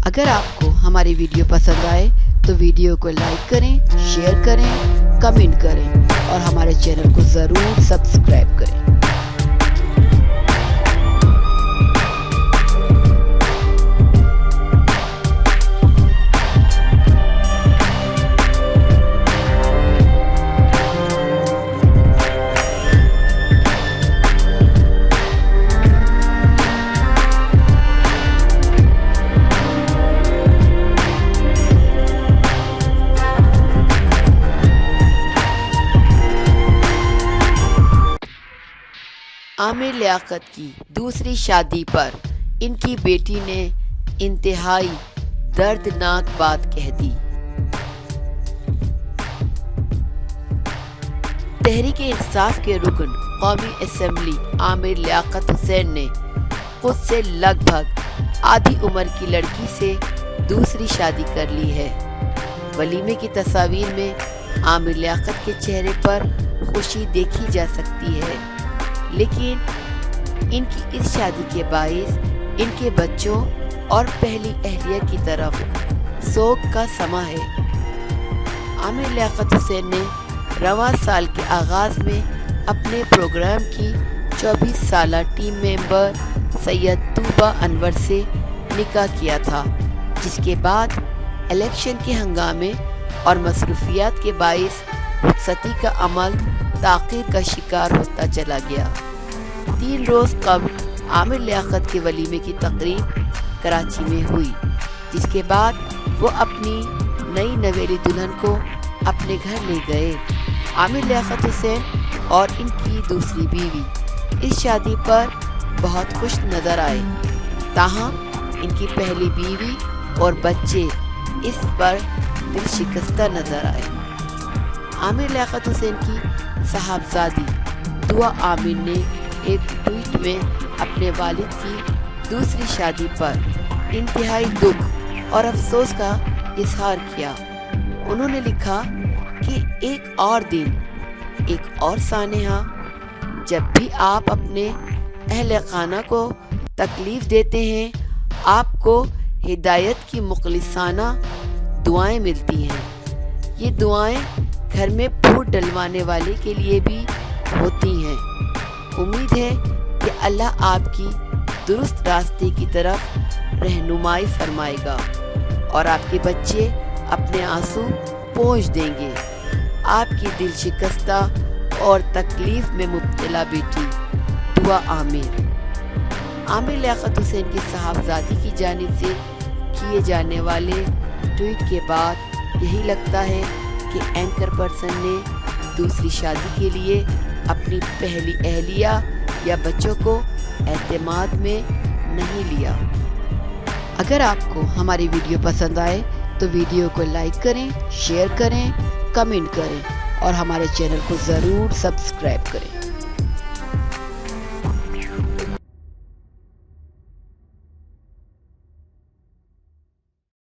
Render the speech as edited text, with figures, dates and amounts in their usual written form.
اگر آپ کو ہماری ویڈیو پسند آئے تو ویڈیو کو لائک کریں، شیئر کریں، کمنٹ کریں اور ہمارے چینل کو ضرور سبسکرائب کریں۔ عامر لیاقت کی دوسری شادی پر ان کی بیٹی نے انتہائی دردناک بات کہہ دی۔ تحریک انصاف کے رکن قومی اسمبلی عامر لیاقت حسین نے خود سے لگ بھگ آدھی عمر کی لڑکی سے دوسری شادی کر لی ہے۔ ولیمے کی تصاویر میں عامر لیاقت کے چہرے پر خوشی دیکھی جا سکتی ہے، لیکن ان کی اس شادی کے باعث ان کے بچوں اور پہلی اہلیہ کی طرف سوگ کا سما ہے۔ عامر لیاقت حسین نے رواں سال کے آغاز میں اپنے پروگرام کی 24 سالہ ٹیم ممبر سید طوبہ انور سے نکاح کیا تھا، جس کے بعد الیکشن کے ہنگامے اور مصروفیات کے باعث رخصتی کا عمل تاخیر کا شکار ہوتا چلا گیا۔ 3 روز قبل عامر لیاقت کے ولیمے کی تقریب کراچی میں ہوئی، جس کے بعد وہ اپنی نئی نویلی دلہن کو اپنے گھر لے گئے۔ عامر لیاقت حسین اور ان کی دوسری بیوی اس شادی پر بہت خوش نظر آئے، تاہم ان کی پہلی بیوی اور بچے اس پر دل شکستہ نظر آئے۔ عامر لیاقت حسین کی صاحبزادی دعا عامر نے ایک ٹویٹ میں اپنے والد کی دوسری شادی پر انتہائی دکھ اور افسوس کا اظہار کیا۔ انہوں نے لکھا کہ ایک اور دن، ایک اور سانحہ، جب بھی آپ اپنے اہل خانہ کو تکلیف دیتے ہیں، آپ کو ہدایت کی مخلصانہ دعائیں ملتی ہیں۔ یہ دعائیں گھر میں پھوٹ ڈلوانے والے کے لیے بھی ہوتی ہیں۔ امید ہے کہ اللہ آپ کی درست راستے کی طرف رہنمائی فرمائے گا اور آپ کے بچے اپنے آنسو پونچھ دیں گے۔ آپ کی دل شکستہ اور تکلیف میں مبتلا بیٹی دعا عامر۔ عامر لیاقت حسین کی صاحبزادی کی جانب سے کیے جانے والے ٹویٹ کے بعد یہی لگتا ہے کہ اینکر پرسن نے دوسری شادی کے لیے اپنی پہلی اہلیہ یا بچوں کو اعتماد میں نہیں لیا۔ اگر آپ کو ہماری ویڈیو پسند آئے تو ویڈیو کو لائک کریں، شیئر کریں، کمنٹ کریں اور ہمارے چینل کو ضرور سبسکرائب کریں۔